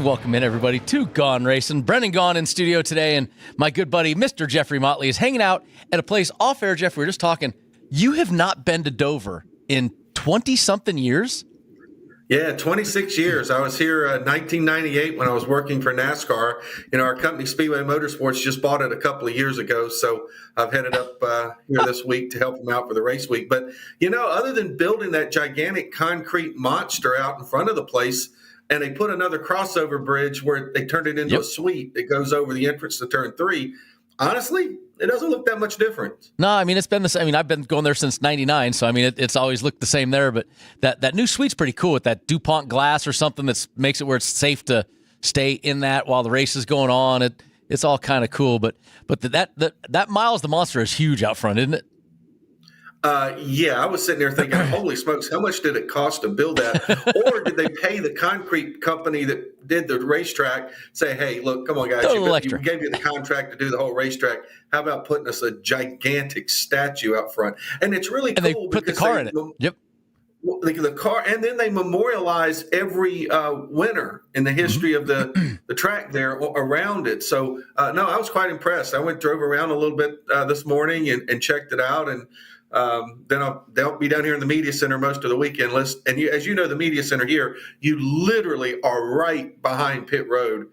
Welcome in, everybody, to Gaughan Racin. Brendan Gaughan in studio today, and my good buddy, Mr. Jeffrey Motley, is hanging out at a place off air. Jeff, we were just talking. You have not been to Dover in 20-something years? Yeah, 26 years. I was here 1998 when I was working for NASCAR. Our company, Speedway Motorsports, just bought it a couple of years ago, so I've headed up here this week to help them out for the race week. But, other than building that gigantic concrete monster out in front of the place, and they put another crossover bridge where they turned it into a suite that goes over the entrance to Turn 3, honestly, it doesn't look that much different. No, it's been the same. I've been going there since 99, so it's always looked the same there. But that new suite's pretty cool with that DuPont glass or something that makes it where it's safe to stay in that while the race is going on. It's all kind of cool. But that Miles the Monster is huge out front, isn't it? Yeah, I was sitting there thinking, holy smokes, how much did it cost to build that? Or did they pay the concrete company that did the racetrack, say, hey, look, come on, guys, you gave you the contract to do the whole racetrack. How about putting us a gigantic statue out front? And it's really cool. And they put the car in it. Yep. The car, and then they memorialize every winner in the history of the track there around it. So, no, I was quite impressed. I drove around a little bit this morning and checked it out, and then they'll be down here in the media center most of the weekend. And as you know, the media center here, you literally are right behind pit road,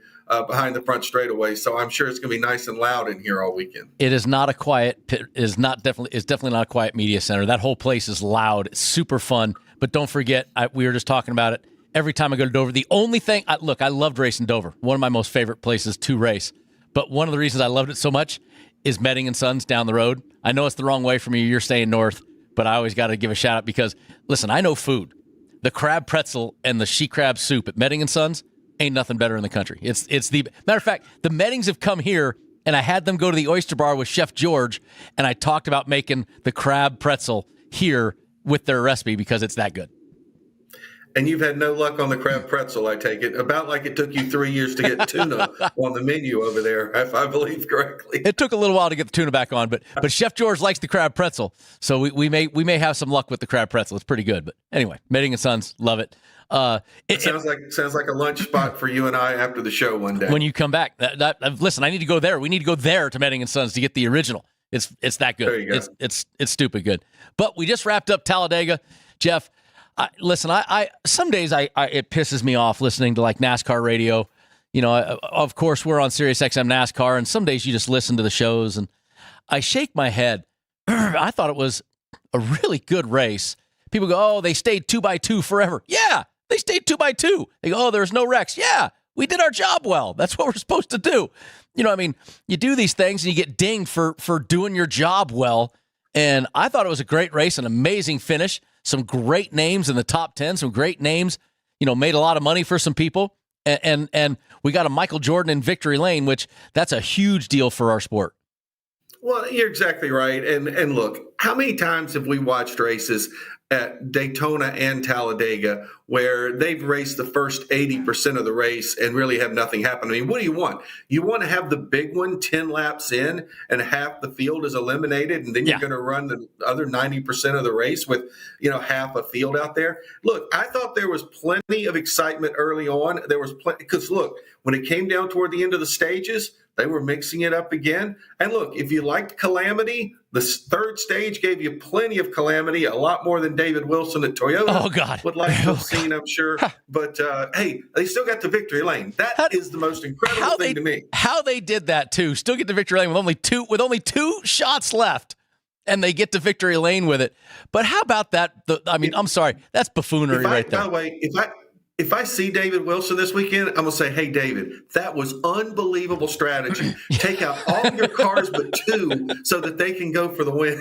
behind the front straightaway. So I'm sure it's going to be nice and loud in here all weekend. It is not a quiet pit. Is definitely not a quiet media center. That whole place is loud. It's super fun. But don't forget, we were just talking about it. Every time I go to Dover, the only thing I loved racing Dover. One of my most favorite places to race. But one of the reasons I loved it so much is Medding & Sons down the road. I know it's the wrong way from you. You're staying north, but I always got to give a shout out because, listen, I know food. The crab pretzel and the she crab soup at Medding & Sons ain't nothing better in the country. It's the matter of fact, the Meddings have come here, and I had them go to the Oyster Bar with Chef George, and I talked about making the crab pretzel here with their recipe because it's that good. And you've had no luck on the crab pretzel, I take it. About like it took you 3 years to get tuna on the menu over there, if I believe correctly. It took a little while to get the tuna back on, but Chef George likes the crab pretzel, so we may have some luck with the crab pretzel. It's pretty good. But anyway, Medding & Sons, love it. It sounds like a lunch spot for you and I after the show one day. When you come back, listen, I need to go there. We need to go there to Medding & Sons to get the original. It's that good. There you go. It's stupid good. But we just wrapped up Talladega, Jeff. Listen, some days it pisses me off listening to like NASCAR radio. Of course we're on Sirius XM NASCAR, and some days you just listen to the shows, and I shake my head. I thought it was a really good race. People go, oh, they stayed 2x2 forever. Yeah, they stayed 2x2. They go, oh, there's no wrecks. Yeah, we did our job well. That's what we're supposed to do. You do these things and you get dinged for doing your job well. And I thought it was a great race, an amazing finish. Some great names in the top 10, some great names, made a lot of money for some people. And we got a Michael Jordan in victory lane, which that's a huge deal for our sport. Well, you're exactly right. And look, how many times have we watched races at Daytona and Talladega where they've raced the first 80% of the race and really have nothing happen? I mean, what do you want? You want to have the big one 10 laps in and half the field is eliminated, and then you're going to run the other 90% of the race with, half a field out there? Look, I thought there was plenty of excitement early on. There was plenty, because look, when it came down toward the end of the stages, they were mixing it up again. And look, if you liked calamity, the third stage gave you plenty of calamity, a lot more than David Wilson at Toyota would like to have seen, I'm sure. But, hey, they still got the victory lane. That is the most incredible thing to me. How they did that, too. Still get the victory lane with only two shots left, and they get to victory lane with it. But how about that? I'm sorry. That's buffoonery right there. By the way, if I see David Wilson this weekend, I'm going to say, hey, David, that was unbelievable strategy. Take out all your cars but two so that they can go for the win.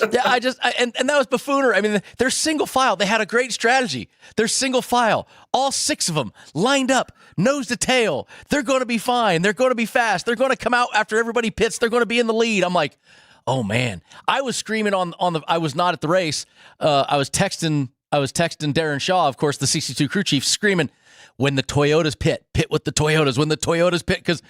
And that was buffoonery. I mean, they're single file. They had a great strategy. They're single file. All six of them lined up, nose to tail. They're going to be fine. They're going to be fast. They're going to come out after everybody pits. They're going to be in the lead. I'm like, oh, man. I was screaming I was not at the race. I was texting Darren Shaw, of course, the 62 crew chief, screaming, when the Toyotas pit with the Toyotas, when the Toyotas pit, because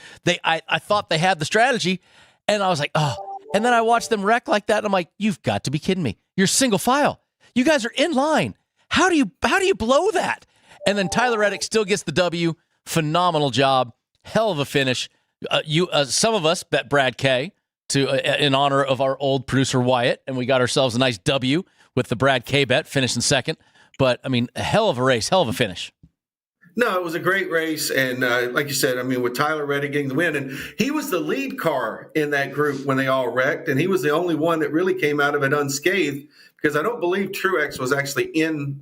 I thought they had the strategy, and I was like, oh. And then I watched them wreck like that, and I'm like, you've got to be kidding me. You're single file. You guys are in line. How do you blow that? And then Tyler Reddick still gets the W, phenomenal job. Hell of a finish. Some of us bet Brad K in honor of our old producer Wyatt, and we got ourselves a nice W with the Brad K bet, finishing second. But, I mean, a hell of a race, hell of a finish. No, it was a great race. And like you said, I mean, with Tyler Reddick getting the win, and he was the lead car in that group when they all wrecked. And he was the only one that really came out of it unscathed, because I don't believe Truex was actually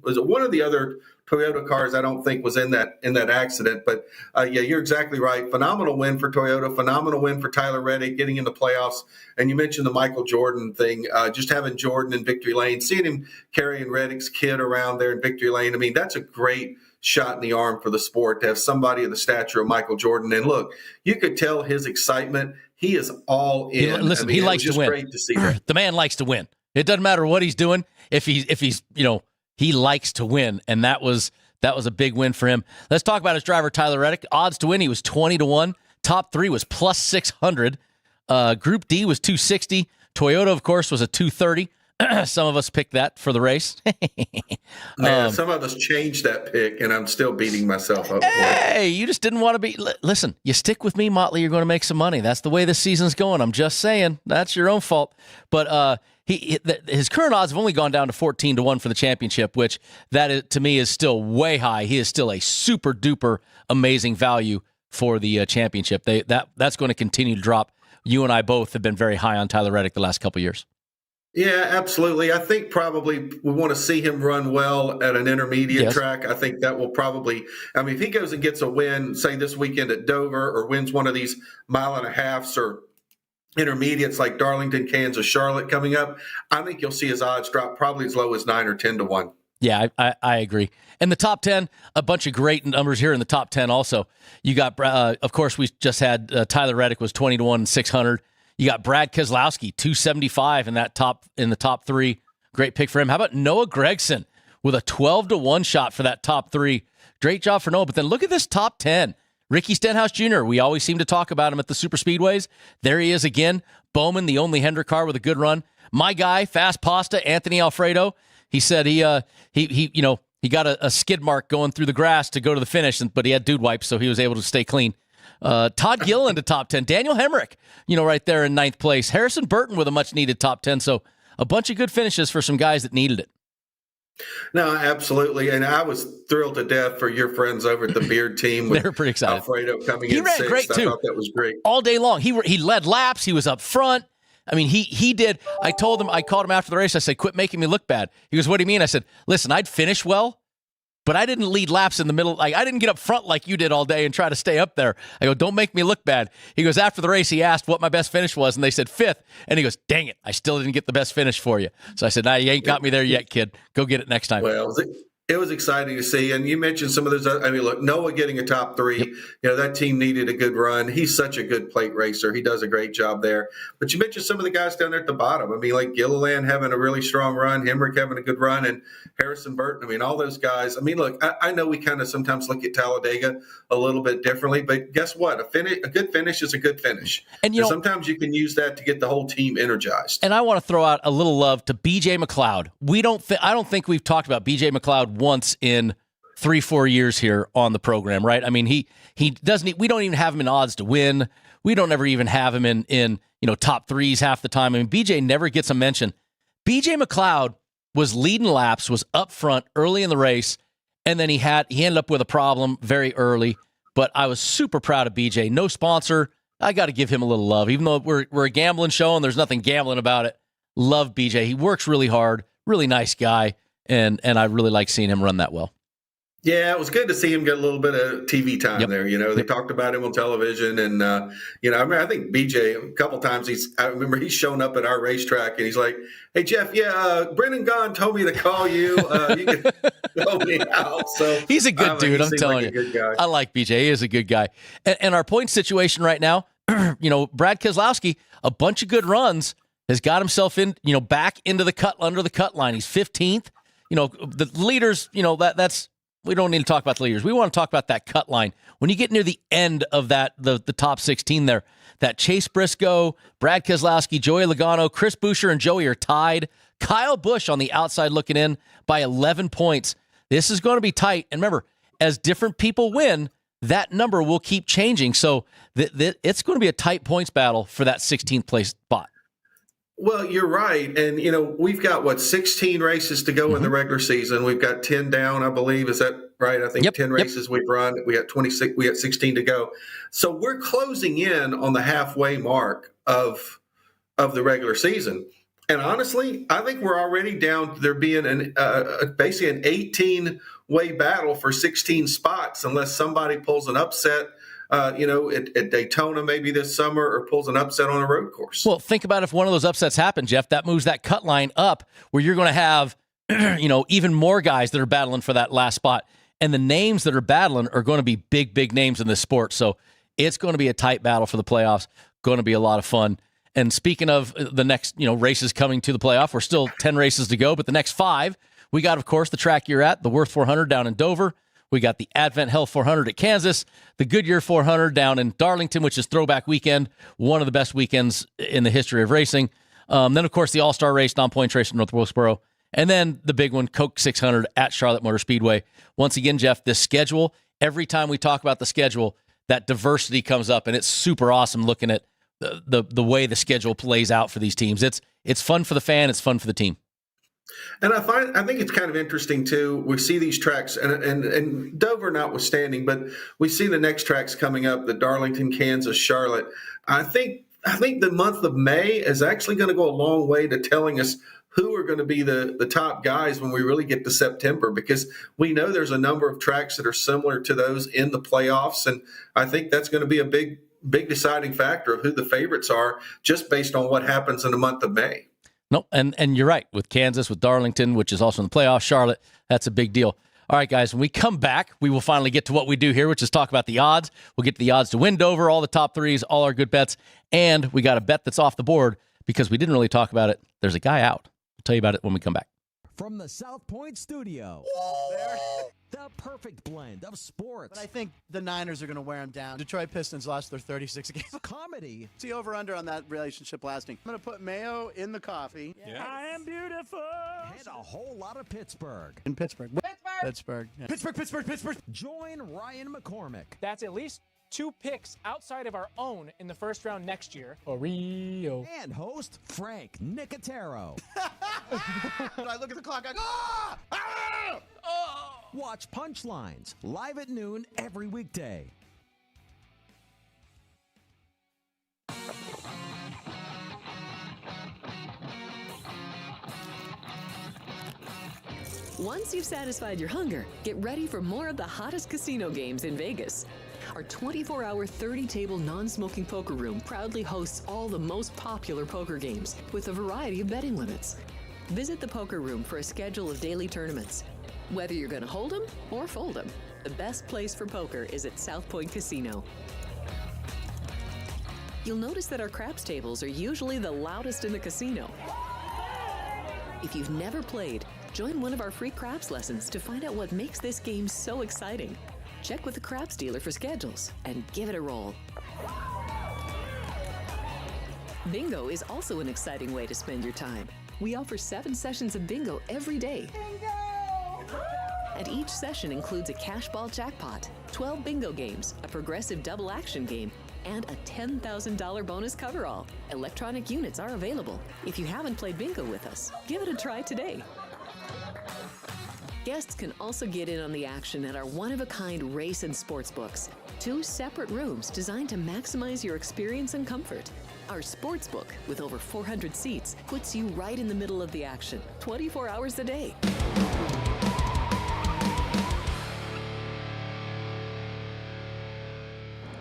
was one of the other Toyota cars I don't think was in that accident. But yeah, you're exactly right. Phenomenal win for Toyota. Phenomenal win for Tyler Reddick getting in the playoffs. And you mentioned the Michael Jordan thing, just having Jordan in victory lane, seeing him carrying Reddick's kid around there in victory lane. I mean, that's a great shot in the arm for the sport to have somebody of the stature of Michael Jordan. And look, you could tell his excitement. He is all in. Listen, he likes to win. Great to see that. The man likes to win. It doesn't matter what he's doing. If he's he likes to win, and that was a big win for him. Let's talk about his driver, Tyler Reddick. Odds to win, he was 20-1. Top 3 was plus 600. Group D was 260. Toyota, of course, was a 230. Some of us picked that for the race. Man, some of us changed that pick, and I'm still beating myself up. Hey, you just didn't want to be. Listen, you stick with me, Motley, you're going to make some money. That's the way this season's going. I'm just saying. That's your own fault. But his current odds have only gone down to 14-1 for the championship, which to me is still way high. He is still a super duper amazing value for the championship. That's going to continue to drop. You and I both have been very high on Tyler Reddick the last couple of years. Yeah, absolutely. I think probably we want to see him run well at an intermediate track. I think that will probably, I mean, if he goes and gets a win, say this weekend at Dover, or wins one of these 1.5 miles or intermediates like Darlington, Kansas, Charlotte coming up, I think you'll see his odds drop probably as low as 9 or 10-1. Yeah, I agree. And the top 10, a bunch of great numbers here in the top 10 also. You got, of course, we just had Tyler Reddick was 20-1 and 600. You got Brad Keselowski, 275 in the top 3. Great pick for him. How about Noah Gragson with a 12-1 shot for that top 3? Great job for Noah. But then look at this top 10. Ricky Stenhouse Jr., we always seem to talk about him at the super speedways. There he is again. Bowman, the only Hendrick car with a good run. My guy, Fast Pasta, Anthony Alfredo. He said he got a skid mark going through the grass to go to the finish, but he had dude wipes, so he was able to stay clean. Todd Gilliland to top 10. Daniel Hemrick, right there in 9th place. Harrison Burton with a much-needed top 10. So a bunch of good finishes for some guys that needed it. No, absolutely. And I was thrilled to death for your friends over at the Beard team. They were pretty excited. Alfredo coming in sixth. He ran great, too. I thought that was great. All day long. He led laps. He was up front. I mean, he did. I called him after the race. I said, quit making me look bad. He goes, what do you mean? I said, listen, I'd finish well, but I didn't lead laps in the middle. Like, I didn't get up front like you did all day and try to stay up there. I go, don't make me look bad. He goes, after the race, he asked what my best finish was, and they said 5th. And he goes, dang it, I still didn't get the best finish for you. So I said, nah, you ain't got me there yet, kid. Go get it next time. Well, it was exciting to see. And you mentioned some of those. I mean, look, Noah getting a top 3. Yep. That team needed a good run. He's such a good plate racer. He does a great job there. But you mentioned some of the guys down there at the bottom. I mean, like Gilliland having a really strong run, Hemrick having a good run, and Harrison Burton. I mean, all those guys. I mean, look, I know we kind of sometimes look at Talladega a little bit differently, but guess what? A good finish is a good finish. And sometimes you can use that to get the whole team energized. And I want to throw out a little love to BJ McLeod. I don't think we've talked about BJ McLeod once in 3-4 years here on the program, right? I mean, he doesn't. We don't even have him in odds to win. We don't ever even have him in top 3s half the time. I mean, BJ never gets a mention. BJ McLeod was leading laps, was up front early in the race, and then he ended up with a problem very early. But I was super proud of BJ. No sponsor. I got to give him a little love, even though we're a gambling show and there's nothing gambling about it. Love BJ. He works really hard. Really nice guy. And I really like seeing him run that well. Yeah, it was good to see him get a little bit of TV time there. They talked about him on television. And, I think BJ, a couple times, I remember he's shown up at our racetrack and he's like, hey, Jeff, Brendan Gaughan told me to call you. You can help me out. So he's a good dude, I'm telling you. I like BJ. He is a good guy. And our point situation right now, Brad Keselowski, a bunch of good runs, has got himself in, back into the cut, under the cut line. He's 15th. The leaders, that's, we don't need to talk about the leaders. We want to talk about that cut line. When you get near the end of that, the top 16 there, that Chase Briscoe, Brad Keselowski, Joey Logano, Chris Buescher, and Joey are tied. Kyle Busch on the outside looking in by 11 points. This is going to be tight. And remember, as different people win, that number will keep changing. So it's going to be a tight points battle for that 16th place spot. Well, you're right. And, we've got, 16 races to go in the regular season. We've got 10 down, I believe. Is that right? I think 10 races we've run. We got 26. We got 16 to go. So we're closing in on the halfway mark of the regular season. And honestly, I think we're already down to there being basically an 18-way battle for 16 spots unless somebody pulls an upset at Daytona maybe this summer or pulls an upset on a road course. Well, think about if one of those upsets happen, Jeff, that moves that cut line up where you're going to have, even more guys that are battling for that last spot. And the names that are battling are going to be big, big names in this sport. So it's going to be a tight battle for the playoffs. Going to be a lot of fun. And speaking of the next, races coming to the playoff, we're still 10 races to go, but the next 5, we got, of course, the track you're at, the Würth 400 down in Dover. We got the Advent Health 400 at Kansas, the Goodyear 400 down in Darlington, which is throwback weekend, one of the best weekends in the history of racing. Then, of course, the All-Star Race, non-points race in North Wilkesboro. And then the big one, Coke 600 at Charlotte Motor Speedway. Once again, Jeff, this schedule, every time we talk about the schedule, that diversity comes up, and it's super awesome looking at the way the schedule plays out for these teams. It's fun for the fan. It's fun for the team. And I think it's kind of interesting too. We see these tracks, and Dover notwithstanding, but we see the next tracks coming up: the Darlington, Kansas, Charlotte. I think the month of May is actually going to go a long way to telling us who are going to be the top guys when we really get to September, because we know there's a number of tracks that are similar to those in the playoffs, and I think that's going to be a big deciding factor of who the favorites are, just based on what happens in the month of May. No, and you're right. With Kansas, with Darlington, which is also in the playoffs, Charlotte, that's a big deal. All right, guys, when we come back, we will finally get to what we do here, which is talk about the odds. We'll get to the odds to win Dover, all the top threes, all our good bets, and we got a bet that's off the board because we didn't really talk about it. There's a guy out. We'll tell you about it when we come back. From the South Point studio, the perfect blend of sports. But I think the Niners are going to wear them down. Detroit Pistons lost their 36 games. Comedy. See over-under on that relationship lasting. I'm going to put mayo in the coffee. Yeah. I am beautiful. And a whole lot of Pittsburgh. In Pittsburgh. Pittsburgh. Yeah. Pittsburgh. Join Ryan McCormick. That's at least 2 picks outside of our own in the first round next year. For Rio. And host Frank Nicotero. When I look at the clock, I go, ah! Ah! Oh! Watch Punchlines live at noon every weekday. Once you've satisfied your hunger, get ready for more of the hottest casino games in Vegas. Our 24-hour, 30-table non-smoking poker room proudly hosts all the most popular poker games with a variety of betting limits. Visit the poker room for a schedule of daily tournaments. Whether you're going to hold 'em or fold 'em, the best place for poker is at South Point Casino. You'll notice that our craps tables are usually the loudest in the casino. If you've never played, join one of our free craps lessons to find out what makes this game so exciting. Check with the craps dealer for schedules and give it a roll. Bingo is also an exciting way to spend your time. We offer 7 sessions of bingo every day. Bingo! And each session includes a cash ball jackpot, 12 bingo games, a progressive double action game, and a $10,000 bonus coverall. Electronic units are available. If you haven't played bingo with us, give it a try today. Guests can also get in on the action at our one-of-a-kind Racin sportsbooks. 2 separate rooms designed to maximize your experience and comfort. Our sportsbook, with over 400 seats, puts you right in the middle of the action, 24 hours a day.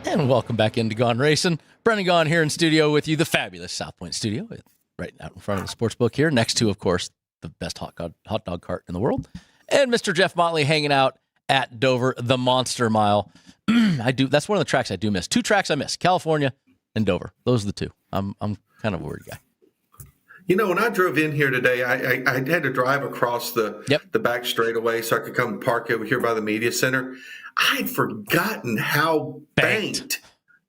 And welcome back into Gaughan Racing. Brendan Gaughan here in studio with you, the fabulous South Point studio, right out in front of the sportsbook here, next to, of course, the best hot dog cart in the world. And Mr. Jeff Motley hanging out at Dover, the Monster Mile. That's one of the tracks I do miss. 2 tracks I miss, California and Dover. Those are the 2. I'm kind of a weird guy. When I drove in here today, I had to drive across the back straightaway so I could come park over here by the media center. I'd forgotten how banked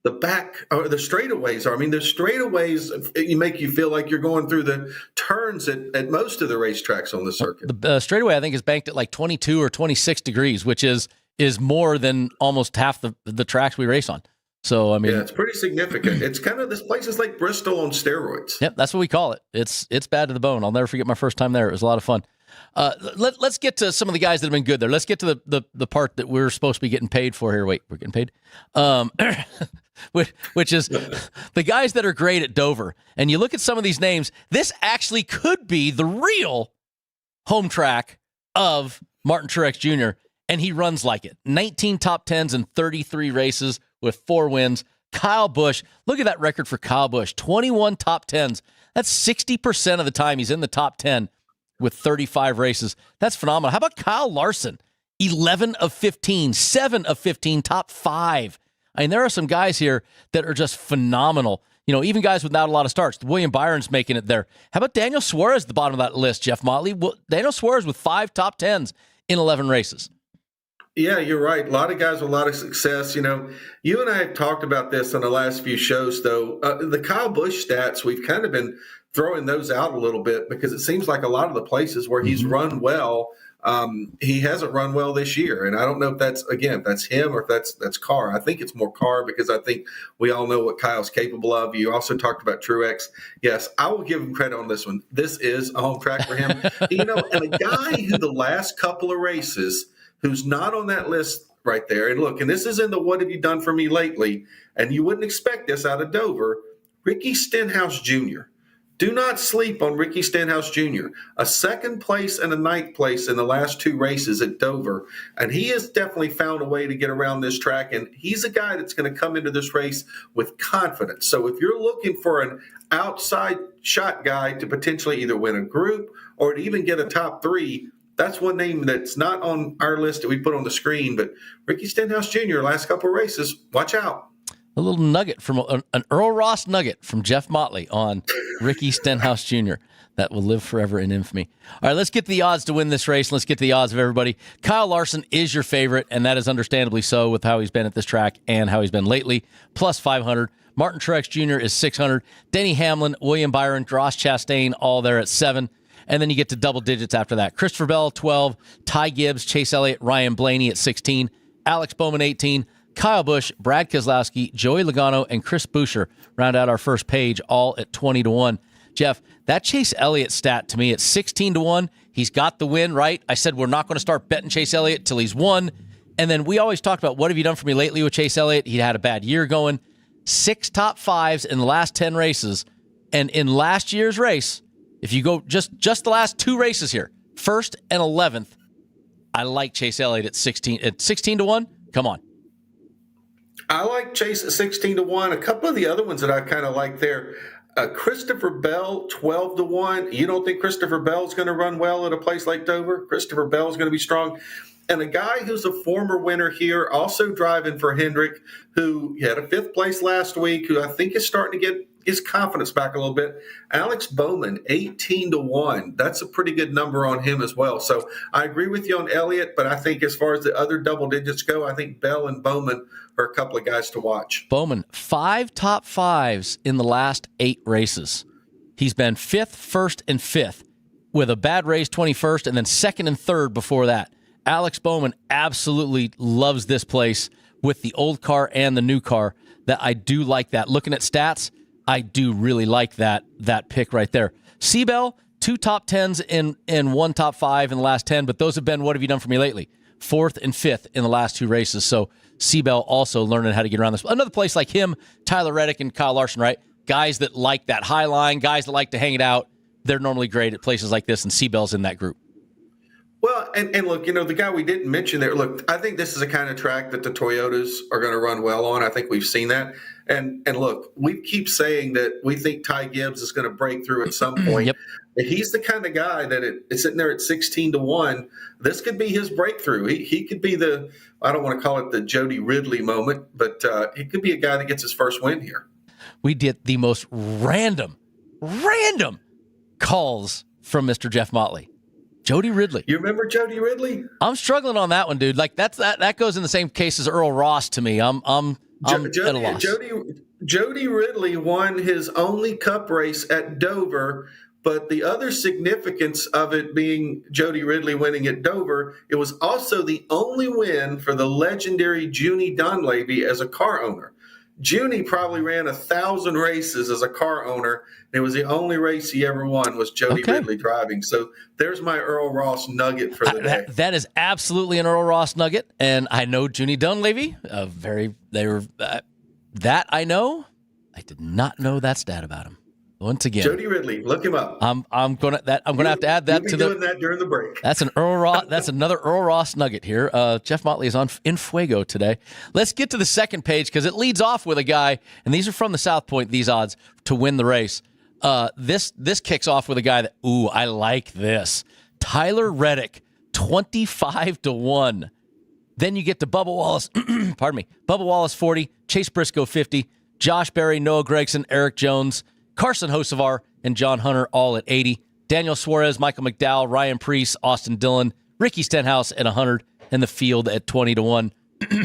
the back or the straightaways are. I mean, the straightaways you make you feel like you're going through the turns at most of the racetracks on the circuit. The straightaway, I think, is banked at like 22 or 26 degrees, which is is more than almost half the tracks we race on. So, I mean, yeah, it's pretty significant. It's kind of, this place is like Bristol on steroids. Yep, that's what we call it. It's bad to the bone. I'll never forget my first time there. It was a lot of fun. Let's get to some of the guys that have been good there. Let's get to the part that we're supposed to be getting paid for here. Wait, we're getting paid? Which is the guys that are great at Dover. And you look at some of these names, this actually could be the real home track of Martin Truex Jr., and he runs like it. 19 top 10s in 33 races with 4 wins. Kyle Busch, look at that record for Kyle Busch. 21 top 10s. That's 60% of the time he's in the top 10 with 35 races. That's phenomenal. How about Kyle Larson? 11 of 15, 7 of 15, top 5. I mean, there are some guys here that are just phenomenal. You know, even guys without a lot of starts. William Byron's making it there. How about Daniel Suarez at the bottom of that list, Jeff Motley? Well, Daniel Suarez with 5 top 10s in 11 races. Yeah, you're right. A lot of guys with a lot of success. You know, you and I have talked about this on the last few shows, though. The Kyle Busch stats, we've kind of been throwing those out a little bit because it seems like a lot of the places where he's run well, he hasn't run well this year. And I don't know if that's him or if that's Carr. I think it's more Carr because I think we all know what Kyle's capable of. You also talked about Truex. Yes, I will give him credit on this one. This is a home track for him. You know, and a guy who the last couple of races – who's not on that list right there. And look, and this is in the what have you done for me lately, and you wouldn't expect this out of Dover, Ricky Stenhouse Jr. Do not sleep on Ricky Stenhouse Jr. A second place and a ninth place in the last 2 races at Dover, and he has definitely found a way to get around this track, and he's a guy that's going to come into this race with confidence. So if you're looking for an outside shot guy to potentially either win a group or to even get a top 3, that's one name that's not on our list that we put on the screen, but Ricky Stenhouse Jr., last couple of races, watch out. A little nugget from an Earl Ross nugget from Jeff Motley on Ricky Stenhouse Jr. That will live forever in infamy. All right, let's get to the odds to win this race. Let's get to the odds of everybody. Kyle Larson is your favorite, and that is understandably so with how he's been at this track and how he's been lately, plus 500. Martin Truex Jr. is 600. Denny Hamlin, William Byron, Ross Chastain, all there at 7. And then you get to double digits after that. Christopher Bell, 12. Ty Gibbs, Chase Elliott, Ryan Blaney at 16. Alex Bowman, 18. Kyle Busch, Brad Keselowski, Joey Logano, and Chris Buescher round out our first page, all at 20-1. Jeff, that Chase Elliott stat to me at 16-1, he's got the win, right? I said we're not going to start betting Chase Elliott till he's won. And then we always talked about what have you done for me lately with Chase Elliott? He had a bad year going. 6 top 5s in the last 10 races. And in last year's race, if you go just the last 2 races here, 1st and 11th, I like Chase Elliott at 16-1. Come on. I like Chase at 16-1. A couple of the other ones that I kind of like there, Christopher Bell, 12-1. You don't think Christopher Bell's going to run well at a place like Dover? Christopher Bell's going to be strong. And a guy who's a former winner here, also driving for Hendrick, who had a 5th place last week, who I think is starting to get his confidence back a little bit. Alex Bowman, 18-1. That's a pretty good number on him as well. So I agree with you on Elliott, but I think as far as the other double digits go, I think Bell and Bowman are a couple of guys to watch. Bowman, 5 top 5s in the last 8 races. He's been 5th, 1st, and 5th with a bad race, 21st, and then 2nd and 3rd before that. Alex Bowman absolutely loves this place with the old car and the new car. That I do like that. Looking at stats, I do really like that pick right there. Seabell, 2 top 10s in 1 top 5 in the last 10, but those have been what have you done for me lately? 4th and 5th in the last 2 races. So Seabell also learning how to get around this. Another place like him, Tyler Reddick and Kyle Larson, right? Guys that like that high line, guys that like to hang it out. They're normally great at places like this, and Seabell's in that group. Well, and look, you know, the guy we didn't mention there, look, I think this is a kind of track that the Toyotas are going to run well on. I think we've seen that. And look, we keep saying that we think Ty Gibbs is going to break through at some point. Yep. He's the kind of guy that is sitting there at 16-1. This could be his breakthrough. He could be I don't want to call it the Jody Ridley moment, but he could be a guy that gets his first win here. We did the most random calls from Mr. Jeff Motley. Jody Ridley. You remember Jody Ridley? I'm struggling on that one, dude. Like that goes in the same case as Earl Ross to me. I'm at a loss. Jody Ridley won his only Cup race at Dover But the other significance of it being Jody Ridley winning at Dover, it was also the only win for the legendary Junie Donlavey as a car owner. Junie probably ran 1,000 races as a car owner. And it was the only race he ever won was Jody Ridley driving. So there's my Earl Ross nugget for the day. That is absolutely an Earl Ross nugget. And I know Junie Donlavey, that I know. I did not know that stat about him. Once again, Jody Ridley, look him up. I'm gonna have to add that You'll be to doing that during the break. That's an Earl Ross. That's another Earl Ross nugget here. Jeff Motley is in fuego today. Let's get to the second page because it leads off with a guy, and these are from the South Point. These odds to win the race. This kicks off with a guy that I like this. Tyler Reddick, 25-1. Then you get to Bubba Wallace. Pardon me. Bubba Wallace 40, Chase Briscoe 50, Josh Berry, Noah Gragson, Eric Jones, Carson Hocevar, and John Hunter all at 80. Daniel Suarez, Michael McDowell, Ryan Preece, Austin Dillon, Ricky Stenhouse at 100, and the field at 20-1.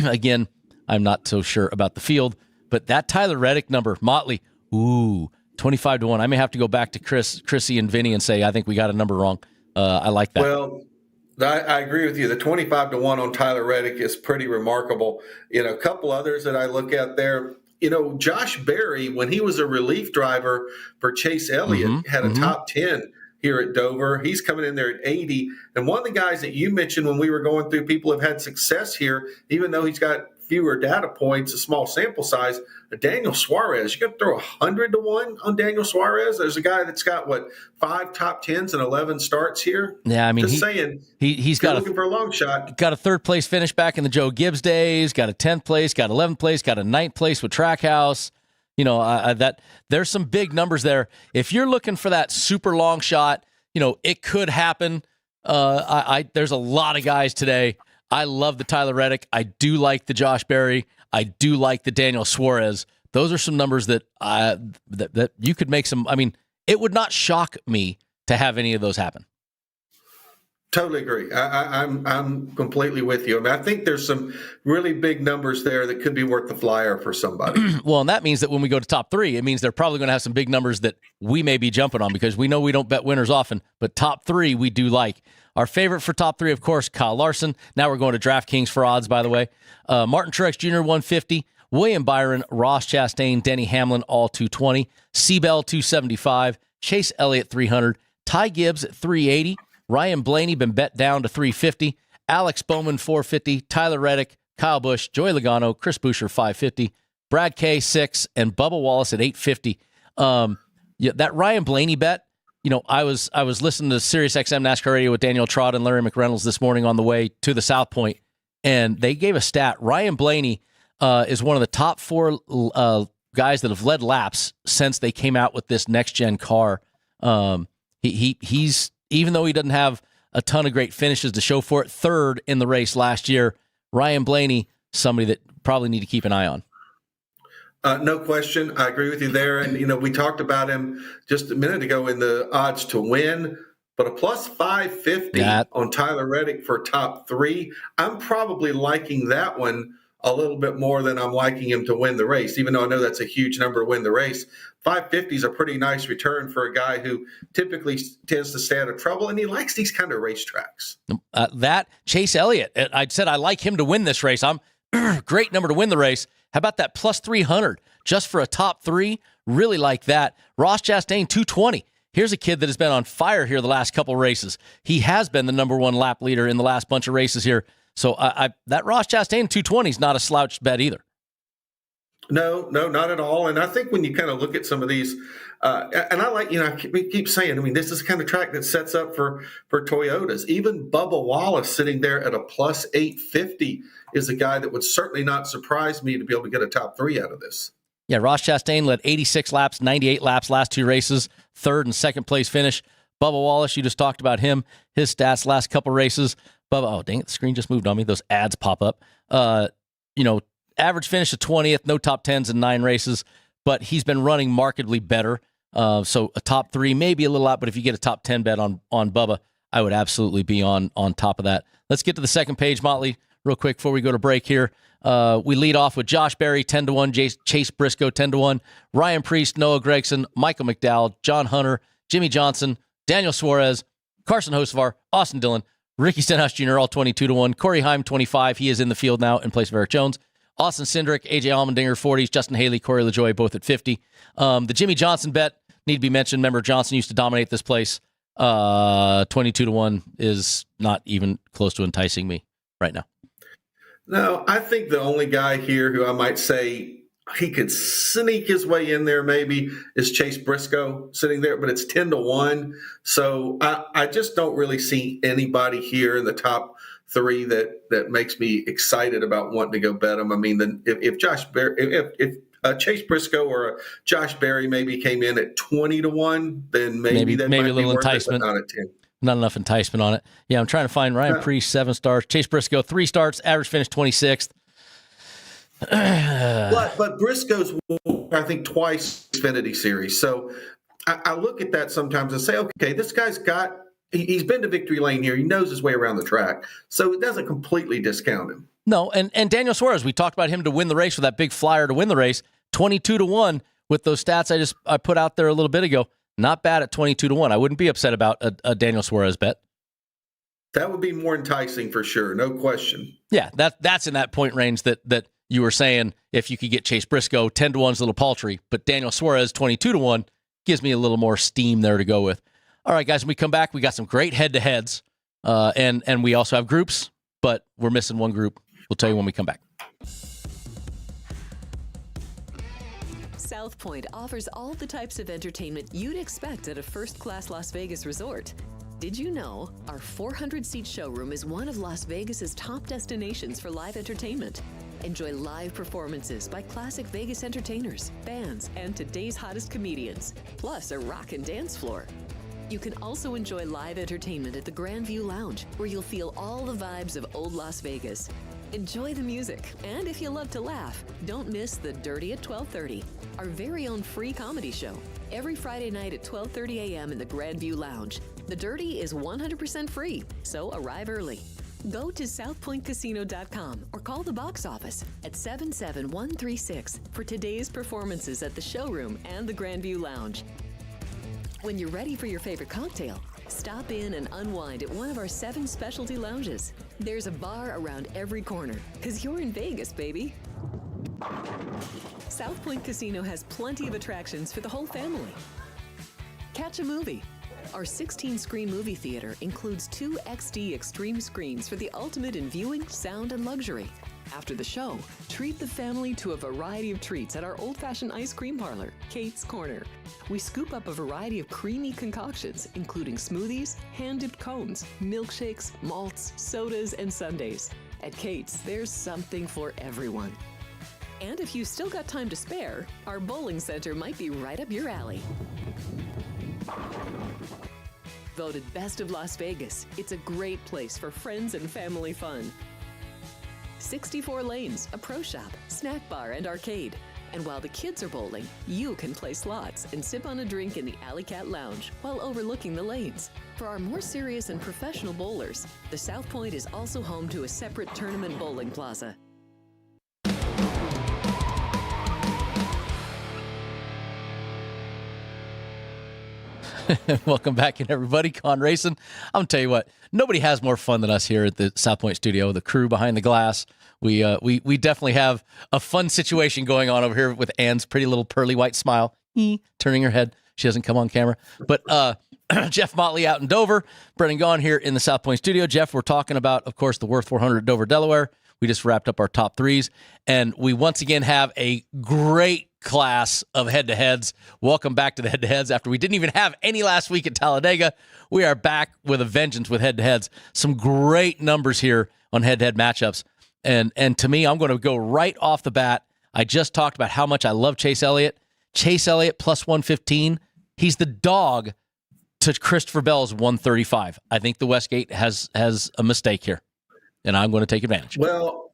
Again, I'm not so sure about the field, but that Tyler Reddick number, Motley, 25-1. I may have to go back to Chrissy and Vinny and say, I think we got a number wrong. I like that. Well, I agree with you. The 25-1 on Tyler Reddick is pretty remarkable. A couple others that I look at there, Josh Berry, when he was a relief driver for Chase Elliott, had a top 10 here at Dover. He's coming in there at 80. And one of the guys that you mentioned when we were going through people have had success here, even though he's got fewer data points, a small sample size, Daniel Suarez. You got to throw 100-1 on Daniel Suarez. There's a guy that's got, 5 top 10s and 11 starts here? Yeah, I mean, just saying. He's got looking for a long shot. Got a third place finish back in the Joe Gibbs days, got a 10th place, got 11th place, got a 9th place with Trackhouse. That there's some big numbers there. If you're looking for that super long shot, it could happen. There's a lot of guys today. I love the Tyler Reddick. I do like the Josh Berry. I do like the Daniel Suarez. Those are some numbers that that you could make some. I mean, it would not shock me to have any of those happen. Totally agree. I'm completely with you. I mean, I think there's some really big numbers there that could be worth the flyer for somebody. Well, and that means that when we go to top 3, it means they're probably going to have some big numbers that we may be jumping on because we know we don't bet winners often, but top 3 we do like. Our favorite for top 3, of course, Kyle Larson. Now we're going to DraftKings for odds, by the way. Martin Truex Jr., 150. William Byron, Ross Chastain, Denny Hamlin, all 220. Seabell, 275. Chase Elliott, 300. Ty Gibbs, 380. Ryan Blaney been bet down to 350. Alex Bowman, 450. Tyler Reddick, Kyle Busch, Joey Logano, Chris Buescher, 550. Brad K, 6, and Bubba Wallace at 850. That Ryan Blaney bet, I was listening to SiriusXM NASCAR Radio with Daniel Trott and Larry McReynolds this morning on the way to the South Point, and they gave a stat. Ryan Blaney is one of the top 4 guys that have led laps since they came out with this next-gen car. He's even though he doesn't have a ton of great finishes to show for it, 3rd in the race last year. Ryan Blaney, somebody that probably need to keep an eye on. No question. I agree with you there. And, we talked about him just a minute ago in the odds to win, but a plus 550 on Tyler Reddick for top 3. I'm probably liking that one a little bit more than I'm liking him to win the race, even though I know that's a huge number to win the race. 550 is a pretty nice return for a guy who typically tends to stay out of trouble, and he likes these kind of racetracks. That Chase Elliott, I said I like him to win this race. I'm great number to win the race. How about that plus 300 just for a top 3? Really like that. Ross Chastain, 220. Here's a kid that has been on fire here the last couple races. He has been the number 1 lap leader in the last bunch of races here. So that Ross Chastain 220 is not a slouched bet either. No, not at all. And I think when you kind of look at some of these, and I like, I keep saying, this is the kind of track that sets up for Toyotas. Even Bubba Wallace sitting there at a plus 850 is a guy that would certainly not surprise me to be able to get a top 3 out of this. Yeah, Ross Chastain led 86 laps, 98 laps last 2 races, 3rd and 2nd place finish. Bubba Wallace, you just talked about him, his stats last couple races. Bubba, oh, dang it, the screen just moved on me. Those ads pop up. Average finish of 20th, no top 10s in 9 races, but he's been running markedly better. So a top 3, maybe a little out, but if you get a top 10 bet on Bubba, I would absolutely be on top of that. Let's get to the second page, Motley, real quick before we go to break here. We lead off with Josh Berry, 10-1, Chase Briscoe, 10-1, Ryan Preece, Noah Gragson, Michael McDowell, John Hunter, Jimmy Johnson, Daniel Suarez, Carson Hocevar, Austin Dillon, Ricky Stenhouse Jr., all 22-1. Corey Heim, 25. He is in the field now in place of Eric Jones. Austin Cindric, AJ Allmendinger, 40s. Justin Haley, Corey LaJoie, both at 50. The Jimmy Johnson bet need to be mentioned. Remember, Johnson used to dominate this place. 22-1 is not even close to enticing me right now. No, I think the only guy here who I might say he could sneak his way in there maybe is Chase Briscoe sitting there, but it's 10-1. So I just don't really see anybody here in the top three that makes me excited about wanting to go bet him. I mean, if Chase Briscoe or Josh Berry maybe came in at 20-1, then maybe that might a little be worth enticement. It, but not at 10. Not enough enticement on it. Yeah, I'm trying to find Ryan Priest, 7 stars. Chase Briscoe, 3 starts, average finish 26th. But Briscoe's won, I think, twice Xfinity Series. So I look at that sometimes and say, okay, this guy's he's been to victory lane here. He knows his way around the track. So it doesn't completely discount him. No, and Daniel Suarez, we talked about him to win the race with that big flyer to win the race, 22-1 with those stats I put out there a little bit ago. Not bad at 22-1. I wouldn't be upset about a Daniel Suarez bet. That would be more enticing for sure, no question. Yeah, that's in that point range that you were saying if you could get Chase Briscoe, 10-1 is a little paltry, but Daniel Suarez, 22-1, gives me a little more steam there to go with. All right, guys, when we come back, we got some great head-to-heads, and we also have groups, but we're missing one group. We'll tell you when we come back. South Point offers all the types of entertainment you'd expect at a first-class Las Vegas resort. Did you know our 400-seat showroom is one of Las Vegas's top destinations for live entertainment? Enjoy live performances by classic Vegas entertainers, bands, and today's hottest comedians, plus a rockin' dance floor. You can also enjoy live entertainment at the Grand View Lounge, where you'll feel all the vibes of old Las Vegas. Enjoy the music, and if you love to laugh, don't miss The Dirty at 12:30, our very own free comedy show, every Friday night at 12:30 a.m. in the Grand View Lounge. The Dirty is 100% free, so arrive early. Go to southpointcasino.com or call the box office at 77136 for today's performances at the showroom and the Grand View Lounge. When you're ready for your favorite cocktail, stop in and unwind at one of our 7 specialty lounges. There's a bar around every corner, because you're in Vegas, baby. South Point Casino has plenty of attractions for the whole family. Catch a movie. Our 16-screen movie theater includes 2 XD Extreme screens for the ultimate in viewing, sound, and luxury. After the show, treat the family to a variety of treats at our old-fashioned ice cream parlor, Kate's Corner. We scoop up a variety of creamy concoctions, including smoothies, hand-dipped cones, milkshakes, malts, sodas, and sundaes. At Kate's, there's something for everyone. And if you've still got time to spare, our bowling center might be right up your alley. Voted Best of Las Vegas, it's a great place for friends and family fun. 64 lanes, a pro shop, snack bar, and arcade. And while the kids are bowling, you can play slots and sip on a drink in the Alley Cat Lounge while overlooking the lanes. For our more serious and professional bowlers, the South Point is also home to a separate tournament bowling plaza. Welcome back in, everybody. Con Racin. I'm going to tell you what, nobody has more fun than us here at the South Point studio, the crew behind the glass. We definitely have a fun situation going on over here with Ann's pretty little pearly white smile, turning her head. She doesn't come on camera. But Jeff Motley out in Dover, Brendan Gaughan here in the South Point studio. Jeff, we're talking about, of course, the Würth 400 at Dover, Delaware. We just wrapped up our top 3s, and we once again have a great class of head-to-heads. Welcome back to the head-to-heads. After we didn't even have any last week at Talladega, we are back with a vengeance with head-to-heads. Some great numbers here on head-to-head matchups. And to me, I'm going to go right off the bat. I just talked about how much I love Chase Elliott. Chase Elliott plus 115. He's the dog to Christopher Bell's 135. I think the Westgate has a mistake here, and I'm going to take advantage. Well,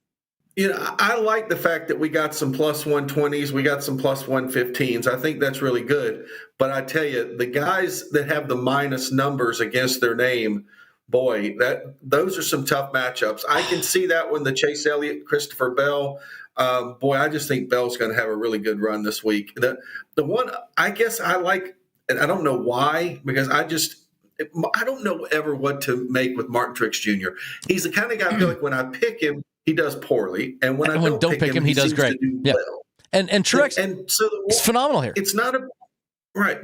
I like the fact that we got some plus 120s. We got some plus 115s. I think that's really good. But I tell you, the guys that have the minus numbers against their name, boy, those are some tough matchups. I can see that when the Chase Elliott, Christopher Bell. Boy, I just think Bell's going to have a really good run this week. The one I guess I like and I don't know why, because I don't know ever what to make with Martin Truex Jr. He's the kind of guy I feel like when I pick him, he does poorly, and when I don't pick him, he does great. Do well. And Truex is phenomenal here. It's not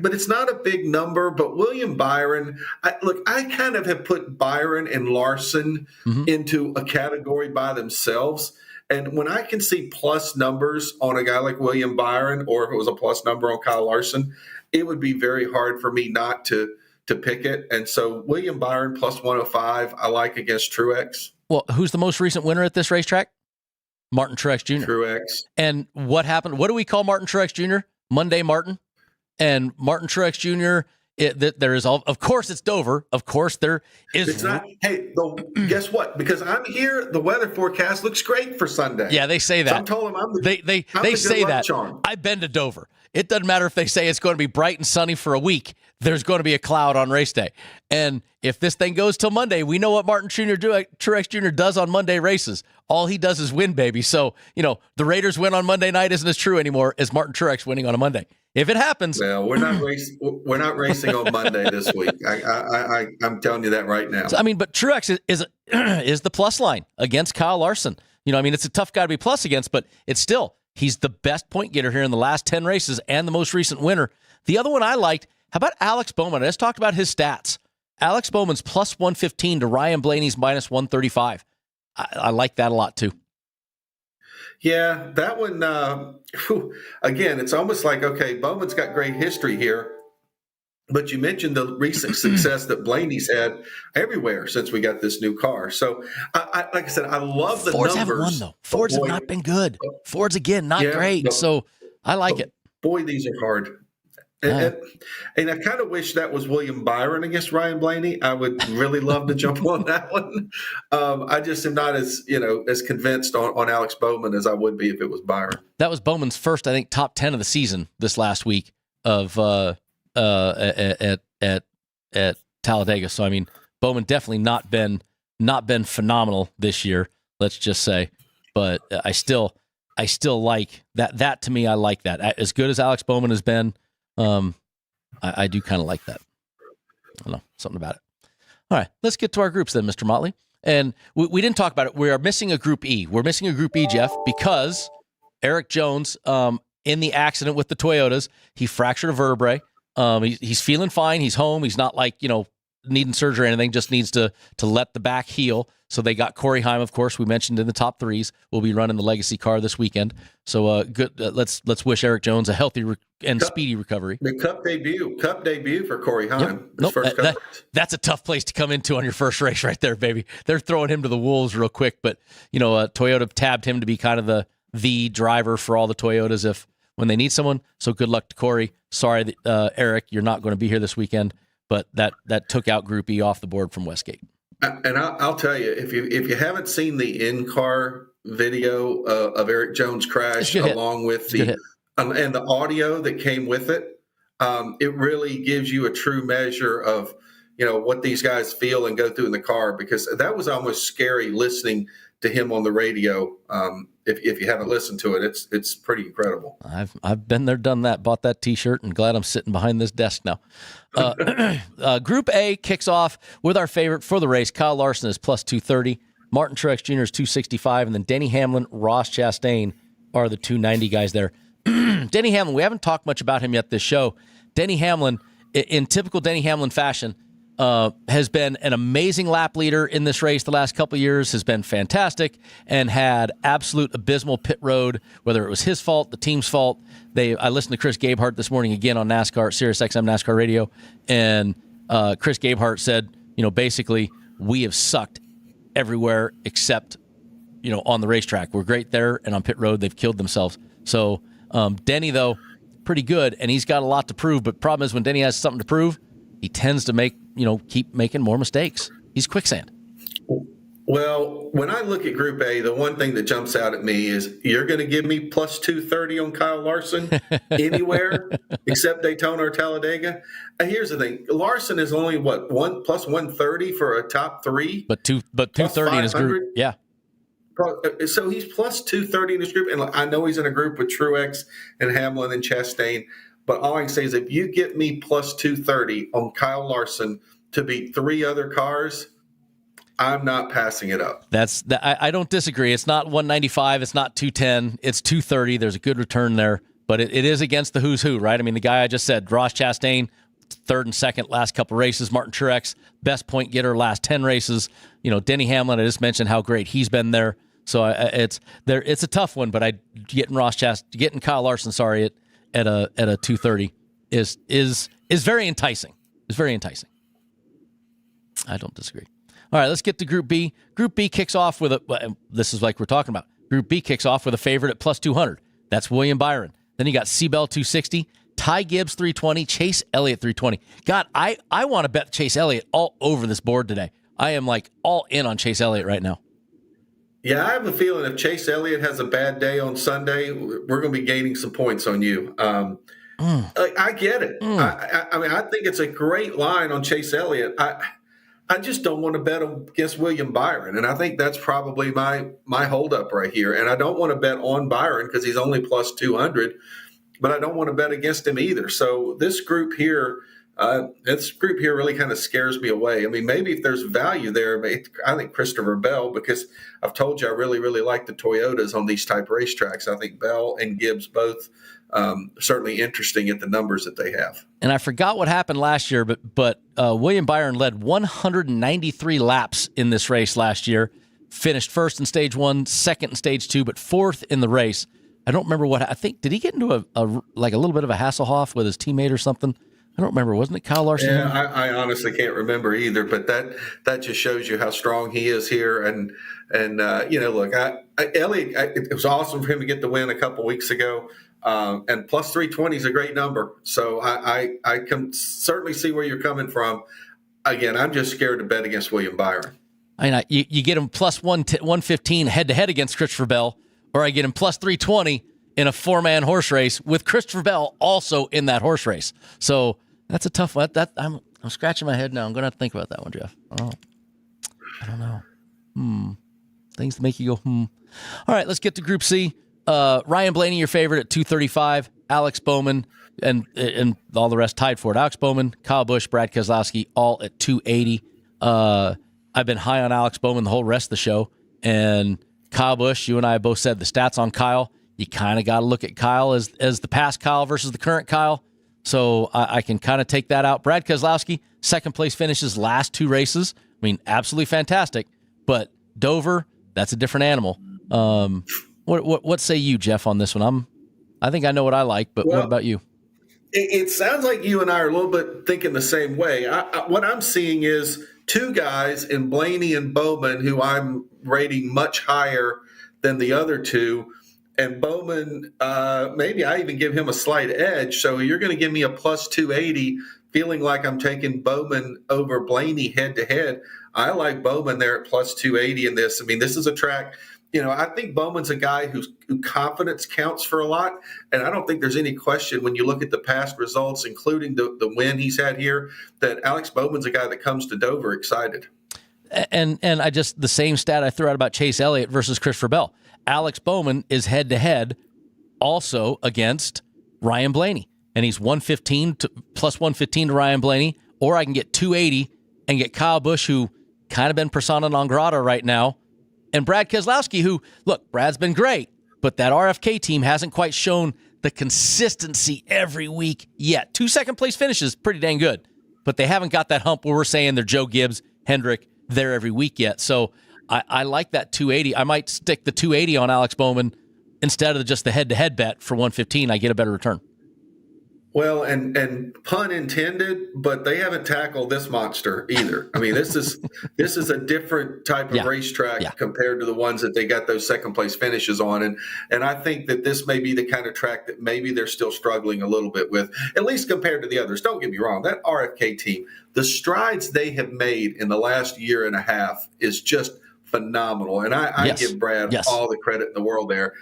but it's not a big number. But William Byron, I kind of have put Byron and Larson into a category by themselves. And when I can see plus numbers on a guy like William Byron, or if it was a plus number on Kyle Larson, it would be very hard for me not to pick it. And so William Byron plus 105, I like against Truex. Well, who's the most recent winner at this racetrack? Martin Truex Jr. Truex. And what happened? What do we call Martin Truex Jr.? Monday Martin. And Martin Truex Jr., there is of course it's Dover. Of course there is. It's not. Hey, guess what? Because I'm here, the weather forecast looks great for Sunday. Yeah, they say that. So I'm told them they say that. Charm. I've been to Dover. It doesn't matter if they say it's going to be bright and sunny for a week. There's going to be a cloud on race day. And if this thing goes till Monday, we know what Martin Truex Jr. does on Monday races. All he does is win, baby. So, the Raiders win on Monday night isn't as true anymore as Martin Truex winning on a Monday. If it happens, well, we're not racing on Monday this week. I'm telling you that right now. So, but Truex is the plus line against Kyle Larson. It's a tough guy to be plus against, but it's still, he's the best point getter here in the last 10 races and the most recent winner. The other one I liked, how about Alex Bowman? I just talked about his stats. Alex Bowman's plus 115 to Ryan Blaney's minus 135. I like that a lot too. Yeah, that one, again, it's almost like, okay, Bowman's got great history here, but you mentioned the recent success that Blaney's had everywhere since we got this new car. So, like I said, I love the Fords numbers. Haven't won, though. Fords have not been good. Fords, again, not great. So I like it. Boy, these are hard. And I kind of wish that was William Byron against Ryan Blaney. I would really love to jump on that one. I just am not as convinced on Alex Bowman as I would be if it was Byron. That was Bowman's first, I think, top 10 of the season this last week of at Talladega. So Bowman definitely not been phenomenal this year. Let's just say, but I still like that. That to me, I like that. As good as Alex Bowman has been. I do kind of like that. I don't know, something about it. All right, let's get to our groups then, Mr. Motley. And we didn't talk about it. We are missing a Group E. We're missing a Group E, Jeff, because Eric Jones, in the accident with the Toyotas, he fractured a vertebrae. He's feeling fine. He's home. He's not needing surgery or anything. Just needs to let the back heal. So they got Corey Heim, of course, we mentioned in the top threes. Will be running the Legacy car this weekend. So good. Let's wish Eric Jones a healthy and speedy recovery. The Cup debut for Corey Heim. Yep. That's a tough place to come into on your first race, right there, baby. They're throwing him to the wolves real quick, but Toyota tabbed him to be kind of the driver for all the Toyotas when they need someone. So good luck to Corey. Sorry, Eric, you're not going to be here this weekend, but that took out Group E off the board from Westgate. And I'll tell you, if you haven't seen the in-car video of Eric Jones' crash along with and the audio that came with it, it really gives you a true measure of what these guys feel and go through in the car, because that was almost scary listening to him on the radio. If you haven't listened to it, it's pretty incredible. I've been there, done that, bought that T-shirt, and glad I'm sitting behind this desk now. Group A kicks off with our favorite for the race. Kyle Larson is plus 230. Martin Truex Jr. is 265. And then Denny Hamlin, Ross Chastain are the 290 guys there. Denny Hamlin, we haven't talked much about him yet this show. Denny Hamlin, in typical Denny Hamlin fashion, has been an amazing lap leader in this race the last couple of years, has been fantastic, and had absolute abysmal pit road, whether it was his fault, the team's fault. I listened to Chris Gabehart this morning again on NASCAR, Sirius XM NASCAR Radio, and Chris Gabehart said, basically, we have sucked everywhere except, on the racetrack. We're great there, and on pit road, they've killed themselves. So Denny, though, pretty good, and he's got a lot to prove, but problem is when Denny has something to prove, he tends to keep making more mistakes. He's quicksand. Well, when I look at Group A, the one thing that jumps out at me is you're going to give me plus 230 on Kyle Larson anywhere except Daytona or Talladega. And here's the thing. Larson is only, plus 130 for a top three? But 230 in his group. Yeah. So he's plus 230 in his group. And I know he's in a group with Truex and Hamlin and Chastain. But all I can say is if you get me plus 230 on Kyle Larson to beat 3 other cars, I'm not passing it up. I don't disagree. It's not 195. It's not 210. It's 230. There's a good return there, but it is against the who's who, right? I mean, the guy I just said, Ross Chastain, third and second last couple races. Martin Truex, best point getter last 10 races. Denny Hamlin, I just mentioned how great he's been there. So it's a tough one, but getting Kyle Larson, at a 230 is very enticing. It's very enticing. I don't disagree. All right, let's get to Group B. Group B kicks off with this is like we're talking about. Group B kicks off with a favorite at plus 200. That's William Byron. Then you got Seabell 260, Ty Gibbs 320, Chase Elliott 320. God, I want to bet Chase Elliott all over this board today. I am like all in on Chase Elliott right now. Yeah, I have a feeling if Chase Elliott has a bad day on Sunday, we're going to be gaining some points on you. I get it. I mean, I think it's a great line on Chase Elliott. I just don't want to bet against William Byron, and I think that's probably my holdup right here. And I don't want to bet on Byron because he's only plus 200, but I don't want to bet against him either. So this group here really kind of scares me away. I mean, maybe if there's value there, I think Christopher Bell, because I've told you I really, really like the Toyotas on these type racetracks. I think Bell and Gibbs both certainly interesting at the numbers that they have. And I forgot what happened last year, but William Byron led 193 laps in this race last year, finished first in stage 1, second in stage 2, but fourth in the race. I don't remember I think, did he get into a little bit of a Hasselhoff with his teammate or something? I don't remember. Wasn't it Kyle Larson? Yeah, I honestly can't remember either, but that just shows you how strong he is here. And look, Elliott, it was awesome for him to get the win a couple weeks ago. And plus 320 is a great number. So I can certainly see where you're coming from. Again, I'm just scared to bet against William Byron. I mean, you get him plus 115 head-to-head against Christopher Bell, or I get him plus 320 in a 4-man horse race with Christopher Bell also in that horse race. So that's a tough one. I'm scratching my head now. I'm going to have to think about that one, Jeff. I don't know. Things that make you go, All right, let's get to Group C. Ryan Blaney, your favorite at 235. Alex Bowman and all the rest tied for it. Alex Bowman, Kyle Busch, Brad Keselowski, all at 280. I've been high on Alex Bowman the whole rest of the show. And Kyle Busch, you and I both said the stats on Kyle. You kind of got to look at Kyle as the past Kyle versus the current Kyle. So I can kind of take that out. Brad Keselowski, second place finishes last 2 races. I mean, absolutely fantastic. But Dover, that's a different animal. What say you, Jeff, on this one? I think I know what I like, but what about you? It sounds like you and I are a little bit thinking the same way. What I'm seeing is 2 guys in Blaney and Bowman who I'm rating much higher than the other 2. And Bowman, maybe I even give him a slight edge. So you're going to give me a plus 280, feeling like I'm taking Bowman over Blaney head-to-head. I like Bowman there at plus 280 in this. I mean, this is a track, I think Bowman's a guy who confidence counts for a lot. And I don't think there's any question when you look at the past results, including the win he's had here, that Alex Bowman's a guy that comes to Dover excited. And I just, the same stat I threw out about Chase Elliott versus Christopher Bell. Alex Bowman is head-to-head also against Ryan Blaney. And he's plus 115 to Ryan Blaney. Or I can get 280 and get Kyle Busch, who kind of been persona non grata right now. And Brad Keselowski, who, look, Brad's been great, but that RFK team hasn't quite shown the consistency every week yet. 2 second-place finishes, pretty dang good. But they haven't got that hump where we're saying they're Joe Gibbs, Hendrick, there every week yet. So I like that 280. I might stick the 280 on Alex Bowman instead of just the head-to-head bet for 115. I get a better return. Well, and pun intended, but they haven't tackled this monster either. I mean, this is a different type of racetrack compared to the ones that they got those second-place finishes on. And I think that this may be the kind of track that maybe they're still struggling a little bit with, at least compared to the others. Don't get me wrong. That RFK team, the strides they have made in the last year and a half is just phenomenal. And I give Brad all the credit in the world there.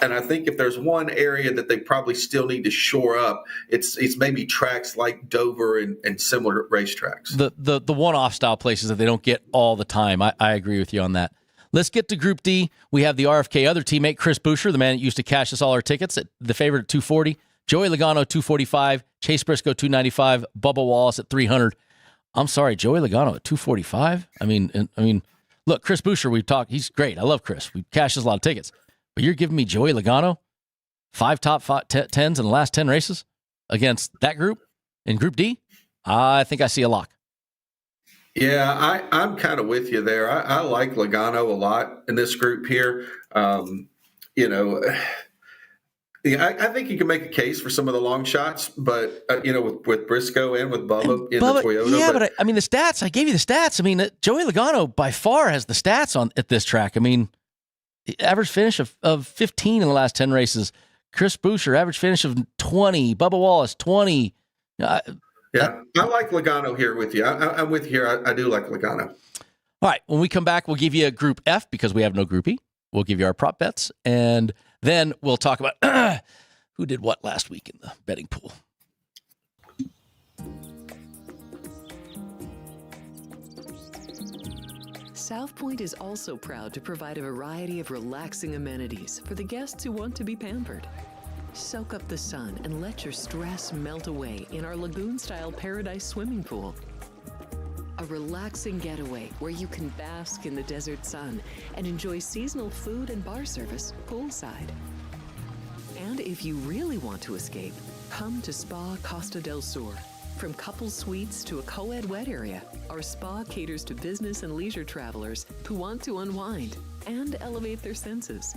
And I think if there's one area that they probably still need to shore up, it's maybe tracks like Dover and similar racetracks. The one-off style places that they don't get all the time. I agree with you on that. Let's get to Group D. We have the RFK other teammate, Chris Buescher, the man that used to cash us all our tickets, at the favorite at 240. Joey Logano, 245. Chase Briscoe, 295. Bubba Wallace at 300. I'm sorry, Joey Logano at 245? I mean, look, Chris Buescher, we've talked. He's great. I love Chris. We cashed a lot of tickets. But you're giving me Joey Logano? 5 top 10s in the last 10 races against that group in Group D? I think I see a lock. Yeah, I'm kind of with you there. I like Logano a lot in this group here. Yeah, I think you can make a case for some of the long shots, but with Briscoe and with Bubba in the Toyota. Yeah, but I mean the stats. I gave you the stats. I mean, Joey Logano by far has the stats at this track. I mean, the average finish of 15 in the last 10 races. Chris Buescher, average finish of 20. Bubba Wallace, 20. I like Logano here with you. I'm with you here. I do like Logano. All right, when we come back, we'll give you a Group F because we have no Group E. We'll give you our prop bets, and then we'll talk about who did what last week in the betting pool. South Point is also proud to provide a variety of relaxing amenities for the guests who want to be pampered. Soak up the sun and let your stress melt away in our lagoon-style paradise swimming pool. A relaxing getaway where you can bask in the desert sun and enjoy seasonal food and bar service poolside. And if you really want to escape, come to Spa Costa del Sur. From couple suites to a co-ed wet area, our spa caters to business and leisure travelers who want to unwind and elevate their senses.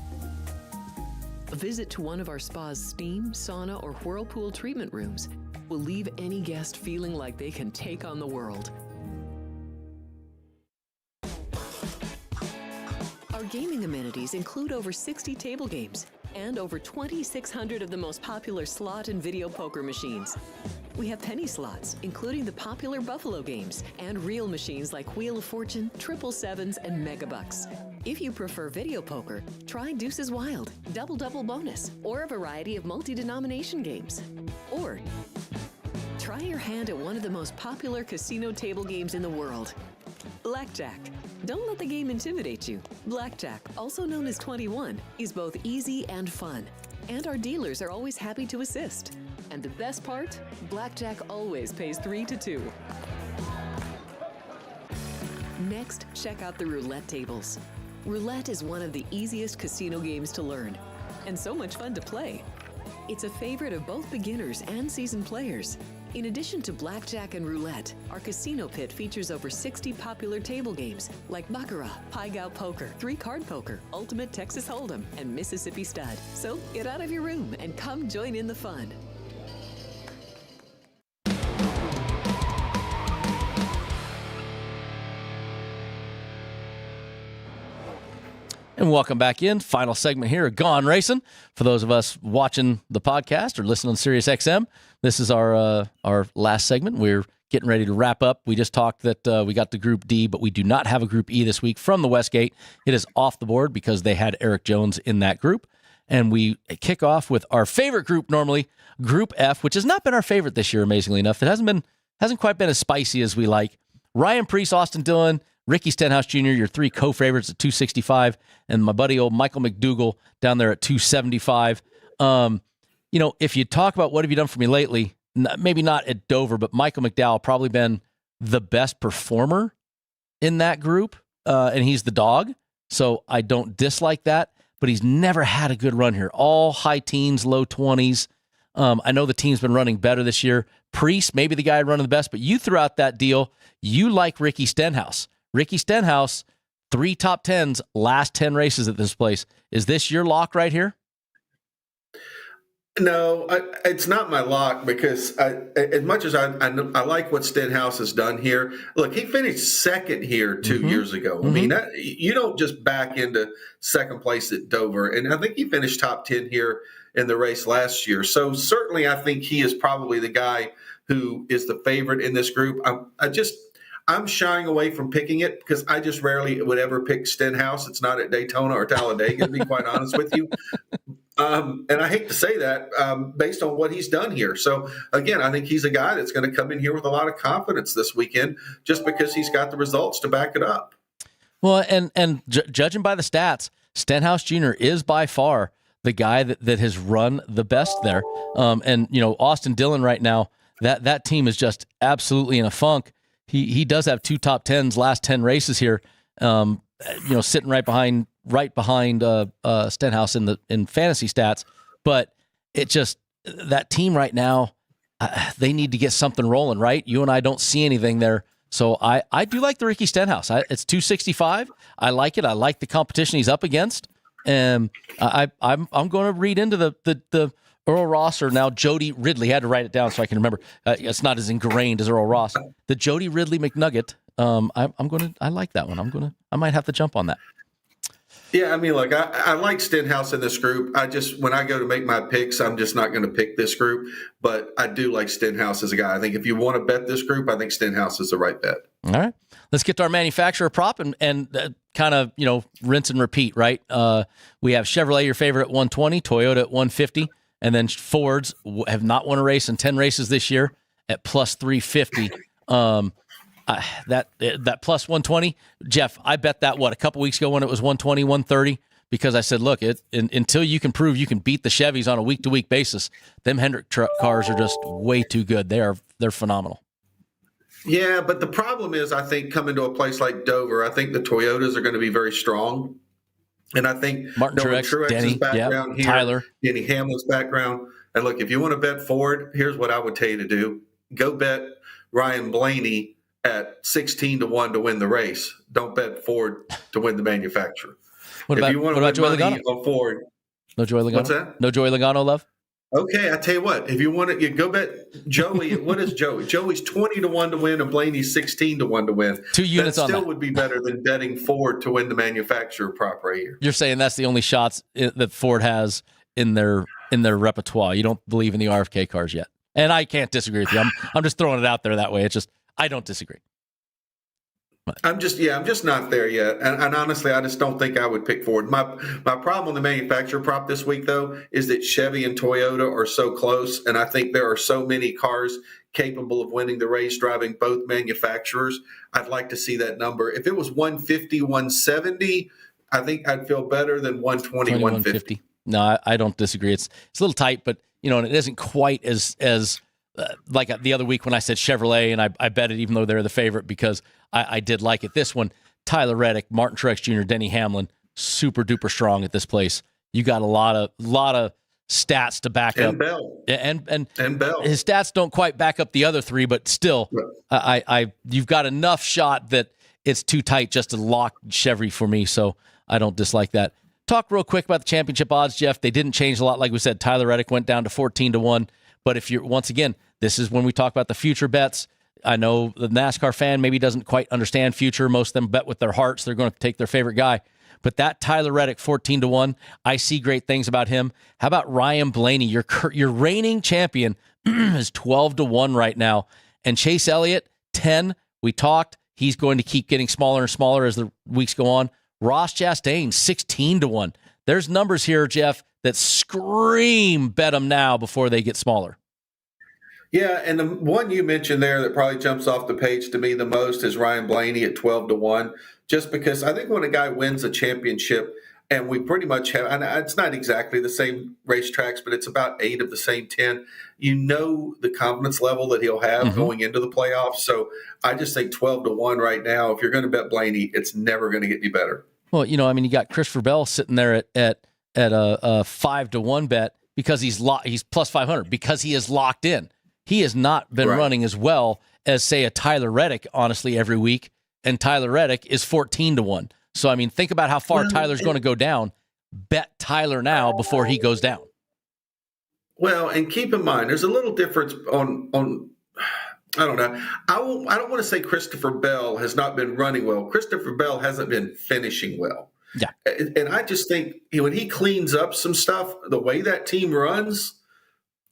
A visit to one of our spa's steam, sauna, or whirlpool treatment rooms will leave any guest feeling like they can take on the world. Our gaming amenities include over 60 table games and over 2,600 of the most popular slot and video poker machines. We have penny slots, including the popular Buffalo games, and real machines like Wheel of Fortune, Triple Sevens, and Megabucks. If you prefer video poker, try Deuces Wild, Double Double Bonus, or a variety of multi-denomination games. Or try your hand at one of the most popular casino table games in the world, Blackjack. Don't let the game intimidate you. Blackjack, also known as 21, is both easy and fun. And our dealers are always happy to assist. And the best part? Blackjack always pays 3-2. Next, check out the roulette tables. Roulette is one of the easiest casino games to learn, and so much fun to play. It's a favorite of both beginners and seasoned players. In addition to blackjack and roulette, our casino pit features over 60 popular table games like Baccarat, Pai Gow Poker, 3-Card Poker, Ultimate Texas Hold'em, and Mississippi Stud. So get out of your room and come join in the fun. And welcome back in. Final segment here of Gaughan Racin'. For those of us watching the podcast or listening on Sirius XM, this is our last segment. We're getting ready to wrap up. We just talked that we got the Group D, but we do not have a Group E this week from the Westgate. It is off the board because they had Eric Jones in that group. And we kick off with our favorite group normally, Group F, which has not been our favorite this year, amazingly enough. It hasn't quite been as spicy as we like. Ryan Preece, Austin Dillon, Ricky Stenhouse Jr., your 3 co-favorites at 265, and my buddy old Michael McDougal down there at 275. If you talk about what have you done for me lately, maybe not at Dover, but Michael McDowell probably been the best performer in that group, and he's the dog, so I don't dislike that, but he's never had a good run here. All high teens, low 20s. I know the team's been running better this year. Preece, maybe the guy running the best, but you threw out that deal. You like Ricky Stenhouse. Ricky Stenhouse, 3 top 10s, last 10 races at this place. Is this your lock right here? No, it's not my lock because as much as I like what Stenhouse has done here, look, he finished second here 2 years ago. I mean, you don't just back into second place at Dover. And I think he finished top 10 here in the race last year. So certainly I think he is probably the guy who is the favorite in this group. I'm shying away from picking it because I just rarely would ever pick Stenhouse. It's not at Daytona or Talladega, to be quite honest with you. And I hate to say that based on what he's done here. So, again, I think he's a guy that's going to come in here with a lot of confidence this weekend just because he's got the results to back it up. Well, and judging by the stats, Stenhouse Jr. is by far the guy that has run the best there. And Austin Dillon right now, that team is just absolutely in a funk. He does have 2 top 10s last 10 races here. Sitting right behind Stenhouse in fantasy stats, but it just that team right now, they need to get something rolling, right? You and I don't see anything there. So I do like the Ricky Stenhouse. It's 265. I like it. I like the competition he's up against. And I'm going to read into the Earl Ross, or now Jody Ridley. I had to write it down so I can remember. It's not as ingrained as Earl Ross. The Jody Ridley McNugget. I like that one. I might have to jump on that. Yeah, I mean, look, I like Stenhouse in this group. When I go to make my picks, I'm just not going to pick this group. But I do like Stenhouse as a guy. I think if you want to bet this group, I think Stenhouse is the right bet. All right. Let's get to our manufacturer prop and kind of, rinse and repeat, right? We have Chevrolet, your favorite, at 120, Toyota at 150, and then Fords have not won a race in 10 races this year at plus 350. That plus 120, Jeff, I bet that a couple weeks ago when it was 120, 130, because I said, look, until you can prove you can beat the Chevys on a week-to-week basis, them Hendrick truck cars are just way too good. They're phenomenal. Yeah, but the problem is, I think coming to a place like Dover, I think the Toyotas are going to be very strong. And I think Martin Truex's Denny, background here, Tyler, Denny Hamlin's background. And look, if you want to bet Ford, here's what I would tell you to do. Go bet Ryan Blaney at 16-1 to win the race. Don't bet Ford to win the manufacturer. What about Joey Logano? On Ford, no Joey Logano? What's that? No Joey Logano love? Okay, I tell you what. If you want to, you go bet Joey. What is Joey? Joey's 20-1 to win, and Blaney's 16-1 to win. 2 units on that. Still would be better than betting Ford to win the manufacturer prop right here. You're saying that's the only shots that Ford has in their repertoire. You don't believe in the RFK cars yet, and I can't disagree with you. I'm just throwing it out there that way. It's just I don't disagree. I'm just not there yet. And honestly, I just don't think I would pick Ford. My problem on the manufacturer prop this week, though, is that Chevy and Toyota are so close. And I think there are so many cars capable of winning the race driving both manufacturers. I'd like to see that number. If it was 150, 170, I think I'd feel better than 120, 150. No, I don't disagree. It's a little tight, but and it isn't quite as like the other week when I said Chevrolet, and I bet it even though they're the favorite because I did like it. This one, Tyler Reddick, Martin Truex Jr., Denny Hamlin, super duper strong at this place. You got a lot of stats to back up. Bell. And Bell. His stats don't quite back up the other three, but still, you've got enough shot that it's too tight just to lock Chevy for me, so I don't dislike that. Talk real quick about the championship odds, Jeff. They didn't change a lot. Like we said, Tyler Reddick went down to 14-1. But if you're, once again, this is when we talk about the future bets. I know the NASCAR fan maybe doesn't quite understand future. Most of them bet with their hearts. They're going to take their favorite guy. But that Tyler Reddick, 14-1, I see great things about him. How about Ryan Blaney? Your reigning champion is 12-1 right now. And Chase Elliott, 10. We talked. He's going to keep getting smaller and smaller as the weeks go on. Ross Chastain, 16-1. There's numbers here, Jeff, that scream bet them now before they get smaller. Yeah, and the one you mentioned there that probably jumps off the page to me the most is Ryan Blaney at 12-1, just because I think when a guy wins a championship, and we pretty much have, and it's not exactly the same racetracks, but it's about 8 of the same 10, the confidence level that he'll have going into the playoffs. So I just think 12-1 right now, if you're going to bet Blaney, it's never going to get any better. Well, you got Christopher Bell sitting there at a 5-1 bet because he's plus 500 because he is locked in. He has not been running as well as, say, a Tyler Reddick, honestly, every week. And Tyler Reddick is 14-1. So, think about how far Tyler's going to go down. Bet Tyler now before he goes down. Well, and keep in mind, there's a little difference on I don't know. I don't want to say Christopher Bell has not been running well. Christopher Bell hasn't been finishing well. Yeah. And I just think when he cleans up some stuff, the way that team runs,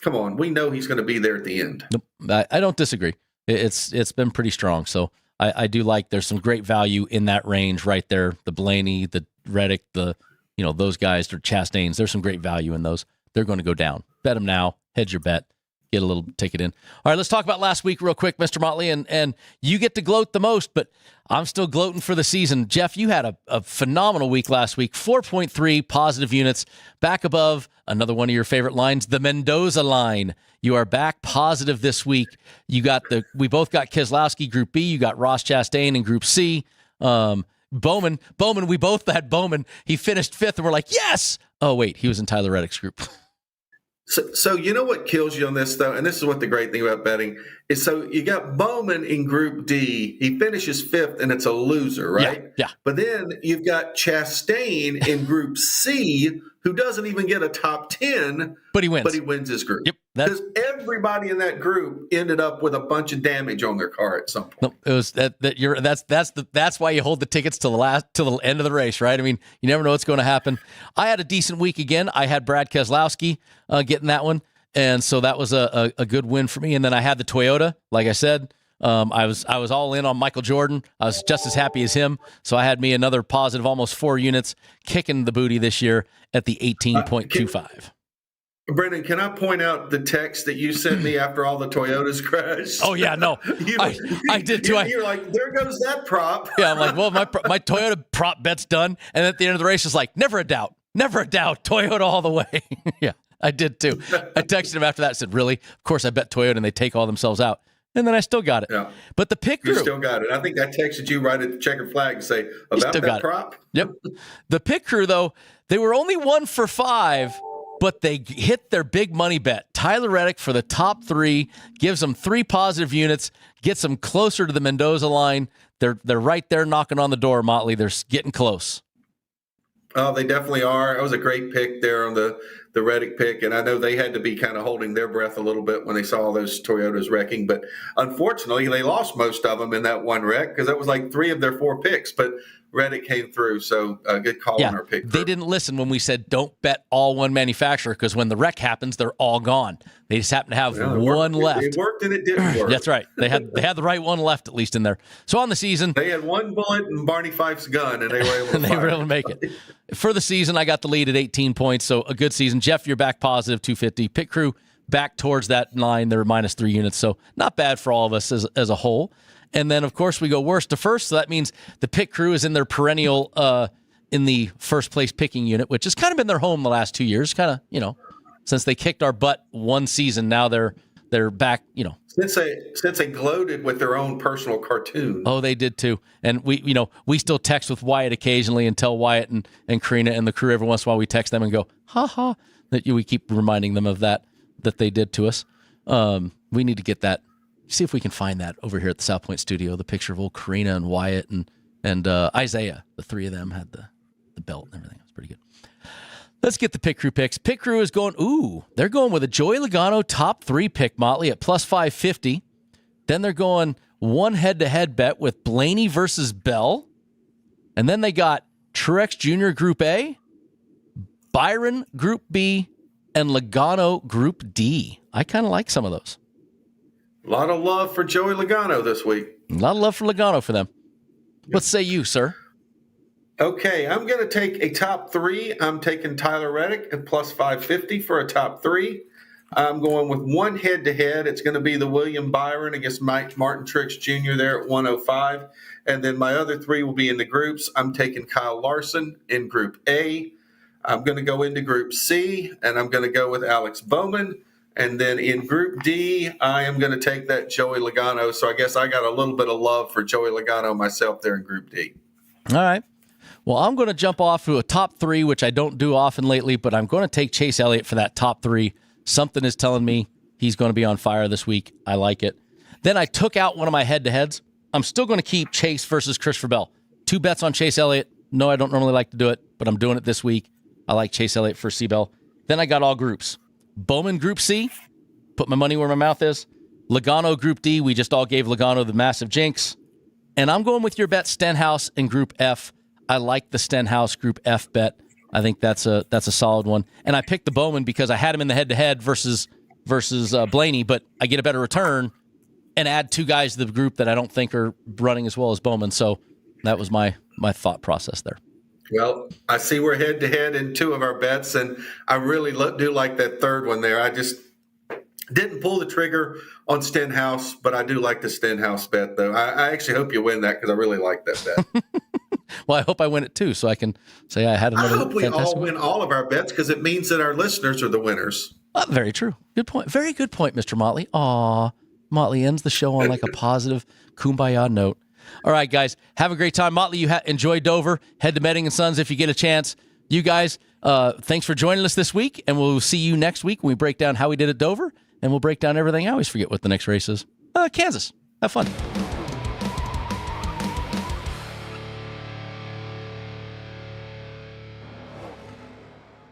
come on, we know he's going to be there at the end. Nope, I don't disagree. It's been pretty strong. So I do like there's some great value in that range right there. The Blaney, the Reddick, those guys, the Chastains, there's some great value in those. They're going to go down. Bet them now. Hedge your bet. get a little ticket in. All right, let's talk about last week real quick, Mr. Motley, and you get to gloat the most, but I'm still gloating for the season. Jeff, you had a phenomenal week last week, 4.3 positive units, back above another one of your favorite lines, the Mendoza line. You are back positive this week. We both got Keselowski Group B, you got Ross Chastain in Group C. Bowman, we both had Bowman. He finished 5th, and we're like, yes! Oh, wait, he was in Tyler Reddick's group. So you know what kills you on this, though, and this is what the great thing about betting is. So you got Bowman in Group D. He finishes 5th, and it's a loser, right? Yeah. But then you've got Chastain in Group C, who doesn't even get a top 10. But he wins his group. Yep. Because everybody in that group ended up with a bunch of damage on their car at some point. No, it was that's why you hold the tickets till the end of the race, right? I mean, you never know what's going to happen. I had a decent week again. I had Brad Keselowski getting that one, and so that was a good win for me. And then I had the Toyota, like I said. I was all in on Michael Jordan. I was just as happy as him. So I had me another positive, almost 4 units, kicking the booty this year at the 18.25. Brendan, can I point out the text that you sent me after all the Toyotas crashed? Oh, yeah, no. I did too. You're like, there goes that prop. Yeah, I'm like, well, my Toyota prop bet's done. And at the end of the race, it's like, never a doubt, Toyota all the way. Yeah, I did too. I texted him after that and said, really? Of course, I bet Toyota and they take all themselves out. And then I still got it. Yeah. But the pit crew. You still got it. I think I texted you right at the checkered flag and say, about that prop? Yep. The pit crew, though, they were only 1 for 5, but they hit their big money bet. Tyler Reddick for the top 3, gives them 3 positive units, gets them closer to the Mendoza line. They're right there knocking on the door, Motley. They're getting close. Oh, they definitely are. It was a great pick there on the Reddick pick, and I know they had to be kind of holding their breath a little bit when they saw those Toyotas wrecking, but unfortunately they lost most of them in that one wreck because that was like 3 of their 4 picks, but Reddick came through, so a good call on our pick. They didn't listen when we said don't bet all one manufacturer because when the wreck happens, they're all gone. They just happen to have one left. It worked and it didn't work. That's right. They had the right one left at least in there. So on the season, they had one bullet in Barney Fife's gun, and they were able to make it. For the season, I got the lead at 18 points, so a good season. Jeff, you're back positive 250. Pit crew back towards that line. They're minus 3 units, so not bad for all of us as a whole. And then, of course, we go worst to first, so that means the pit crew is in their perennial in the first place picking unit, which has kind of been their home the last 2 years, kind of, since they kicked our butt one season. Now they're back, Since they gloated with their own personal cartoon. Oh, they did too. And we still text with Wyatt occasionally and tell Wyatt and Karina and the crew every once in a while we text them and go, ha ha, that we keep reminding them of that they did to us. We need to get that. See if we can find that over here at the South Point studio, the picture of old Karina and Wyatt and Isaiah. The 3 of them had the belt and everything. It was pretty good. Let's get the pit crew picks. Pit crew is they're going with a Joey Logano top 3 pick, Motley, at plus 550. Then they're going one head-to-head bet with Blaney versus Bell. And then they got Truex Jr. Group A, Byron Group B, and Logano Group D. I kind of like some of those. A lot of love for Joey Logano this week. A lot of love for Logano for them. What say you, sir? Okay, I'm going to take a top 3. I'm taking Tyler Reddick at plus 550 for a top 3. I'm going with one head-to-head. It's going to be the William Byron against Mike Martin Truex Jr. there at 105. And then my other 3 will be in the groups. I'm taking Kyle Larson in Group A. I'm going to go into Group C, and I'm going to go with Alex Bowman. And then in Group D, I am going to take that Joey Logano. So I guess I got a little bit of love for Joey Logano myself there in Group D. All right. Well, I'm going to jump off to a top 3, which I don't do often lately, but I'm going to take Chase Elliott for that top 3. Something is telling me he's going to be on fire this week. I like it. Then I took out one of my head-to-heads. I'm still going to keep Chase versus Christopher Bell. 2 bets on Chase Elliott. No, I don't normally like to do it, but I'm doing it this week. I like Chase Elliott for C-Bell. Then I got all groups. Bowman Group C, put my money where my mouth is. Logano Group D, we just all gave Logano the massive jinx. And I'm going with your bet, Stenhouse in Group F. I like the Stenhouse Group F bet. I think that's a solid one. And I picked the Bowman because I had him in the head-to-head versus Blaney, but I get a better return and add 2 guys to the group that I don't think are running as well as Bowman. So that was my thought process there. Well, I see we're head-to-head in 2 of our bets, and I really do like that third one there. Didn't pull the trigger on Stenhouse, but I do like the Stenhouse bet, though. I actually hope you win that because I really like that bet. Well, I hope I win it too, so I can say I had another. I hope we all fantastic win all of our bets because it means that our listeners are the winners. Very true. Good point. Very good point, Mr. Motley. Aw, Motley ends the show on like a positive kumbaya note. All right, guys, have a great time. Motley, you enjoy Dover. Head to Medding & Sons if you get a chance. You guys, thanks for joining us this week, and we'll see you next week when we break down how we did at Dover, and we'll break down everything. I always forget what the next race is. Kansas. Have fun.